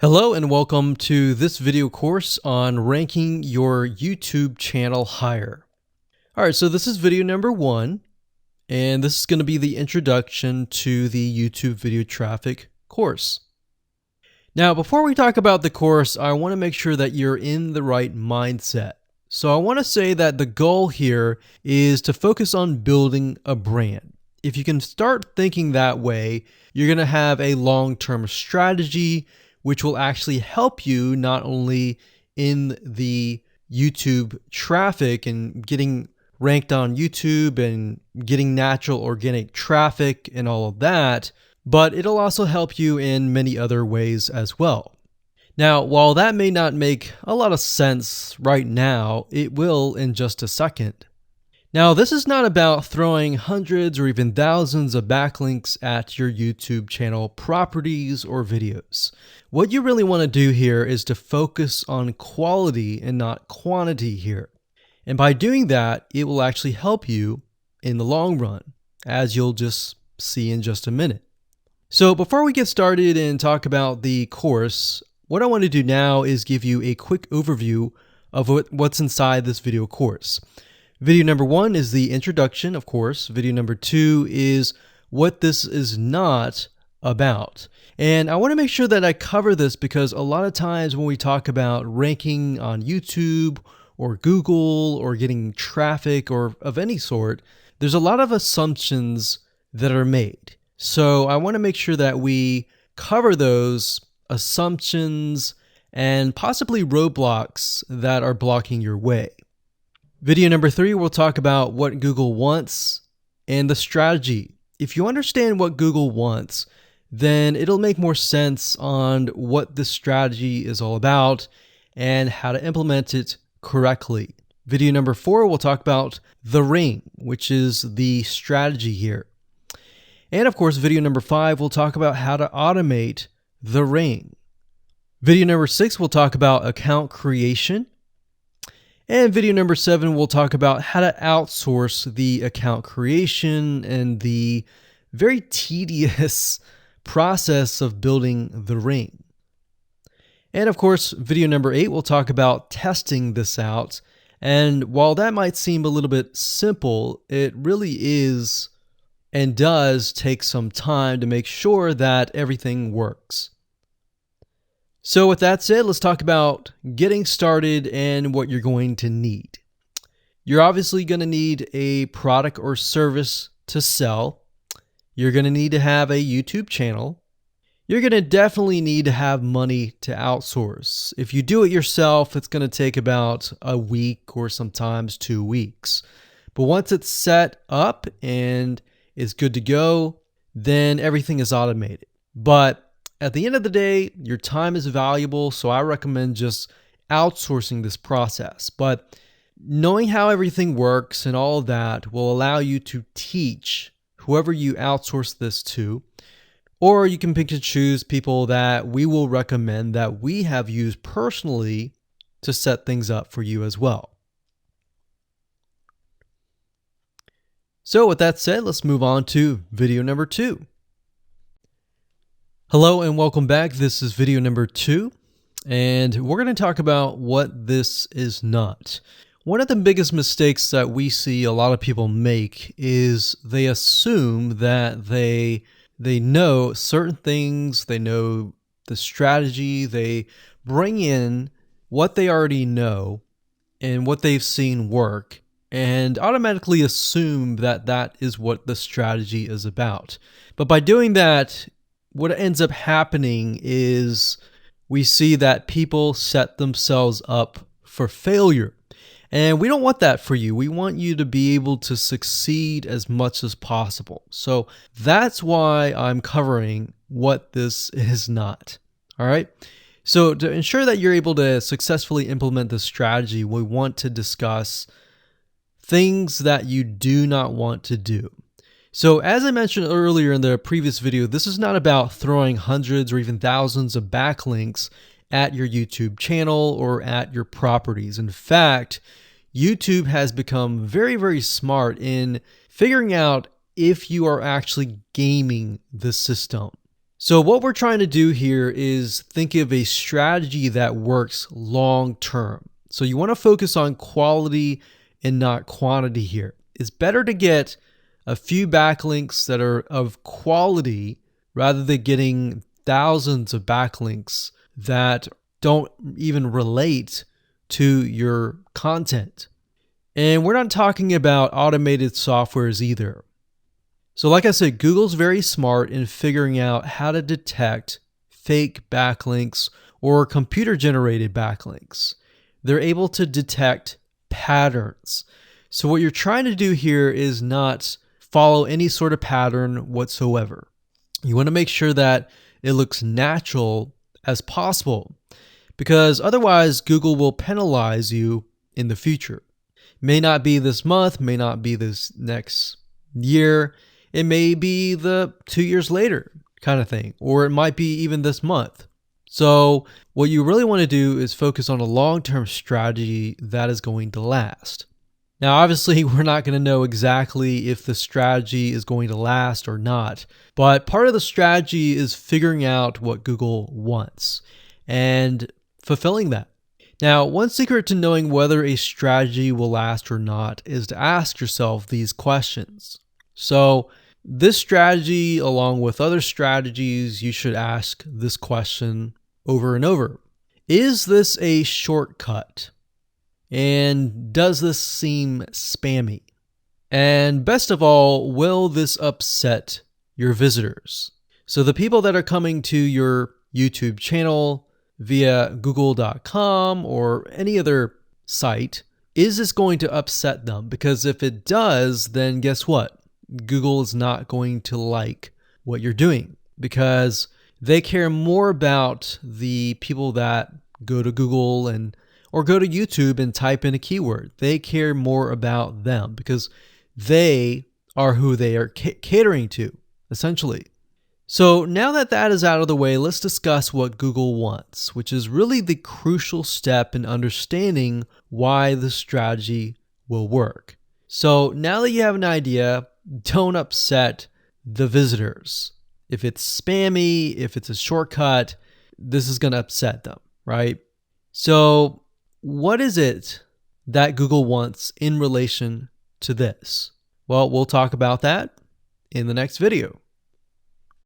Hello and welcome to this video course on ranking your YouTube channel higher. All right, so this is video number 1, and this is going to be the introduction to the YouTube video traffic course. Now, before we talk about the course, I want to make sure that you're in the right mindset. So I want to say that the goal here is to focus on building a brand. If you can start thinking that way, you're going to have a long-term strategy which will actually help you not only in the YouTube traffic and getting ranked on YouTube and getting natural organic traffic and all of that, but it'll also help you in many other ways as well. Now, while that may not make a lot of sense right now, it will in just a second. Now, this is not about throwing hundreds or even thousands of backlinks at your YouTube channel properties or videos. What you really want to do here is to focus on quality and not quantity here. And by doing that, it will actually help you in the long run, as you'll just see in just a minute. So before we get started and talk about the course, what I want to do now is give you a quick overview of what's inside this video course. Video number 1 is the introduction, of course. Video number 2 is what this is not about. And I want to make sure that I cover this because a lot of times when we talk about ranking on YouTube or Google or getting traffic or of any sort, there's a lot of assumptions that are made. So I want to make sure that we cover those assumptions and possibly roadblocks that are blocking your way. Video number 3, we'll talk about what Google wants and the strategy. If you understand what Google wants, then it'll make more sense on what the strategy is all about and how to implement it correctly. Video number 4, we'll talk about the ring, which is the strategy here. And of course, video number 5, we'll talk about how to automate the ring. Video number 6, we'll talk about account creation. And video number 7, we'll talk about how to outsource the account creation and the very tedious process of building the ring. And of course, video number 8, we'll talk about testing this out. And while that might seem a little bit simple, it really is and does take some time to make sure that everything works. So with that said, let's talk about getting started and what you're going to need. You're obviously going to need a product or service to sell. You're going to need to have a YouTube channel. You're going to definitely need to have money to outsource. If you do it yourself, it's going to take about a week or sometimes 2 weeks. But once it's set up and is good to go, then everything is automated. But at the end of the day, your time is valuable, so I recommend just outsourcing this process. But knowing how everything works and all of that will allow you to teach whoever you outsource this to, or you can pick and choose people that we will recommend that we have used personally to set things up for you as well. So with that said, let's move on to video number 2. Hello and welcome back. This is video number 2, and we're going to talk about what this is not. One of the biggest mistakes that we see a lot of people make is they assume that they know certain things, they know the strategy, they bring in what they already know and what they've seen work, and automatically assume that that is what the strategy is about. But by doing that, what ends up happening is we see that people set themselves up for failure. And we don't want that for you. We want you to be able to succeed as much as possible. So that's why I'm covering what this is not. All right. So to ensure that you're able to successfully implement this strategy, we want to discuss things that you do not want to do. So as I mentioned earlier in the previous video, this is not about throwing hundreds or even thousands of backlinks at your YouTube channel or at your properties. In fact, YouTube has become very, very smart in figuring out if you are actually gaming the system. So what we're trying to do here is think of a strategy that works long term. So you want to focus on quality and not quantity here. It's better to get a few backlinks that are of quality rather than getting thousands of backlinks that don't even relate to your content. And we're not talking about automated softwares either. So like I said, Google's very smart in figuring out how to detect fake backlinks or computer-generated backlinks. They're able to detect patterns. So what you're trying to do here is not follow any sort of pattern whatsoever. You want to make sure that it looks natural as possible, because otherwise Google will penalize you in the future. May not be this month, may not be this next year. It may be the 2 years later kind of thing, or it might be even this month. So what you really want to do is focus on a long-term strategy that is going to last. Now, obviously, we're not going to know exactly if the strategy is going to last or not, but part of the strategy is figuring out what Google wants and fulfilling that. Now, one secret to knowing whether a strategy will last or not is to ask yourself these questions. So this strategy, along with other strategies, you should ask this question over and over. Is this a shortcut? And does this seem spammy? And best of all, will this upset your visitors? So the people that are coming to your YouTube channel via google.com or any other site, is this going to upset them? Because if it does, then guess what? Google is not going to like what you're doing, because they care more about the people that go to Google or go to YouTube and type in a keyword. They care more about them because they are who they are catering to, essentially. So now that that is out of the way, let's discuss what Google wants, which is really the crucial step in understanding why the strategy will work. So now that you have an idea, don't upset the visitors. If it's spammy, if it's a shortcut, this is going to upset them, right? So what is it that Google wants in relation to this? Well, we'll talk about that in the next video.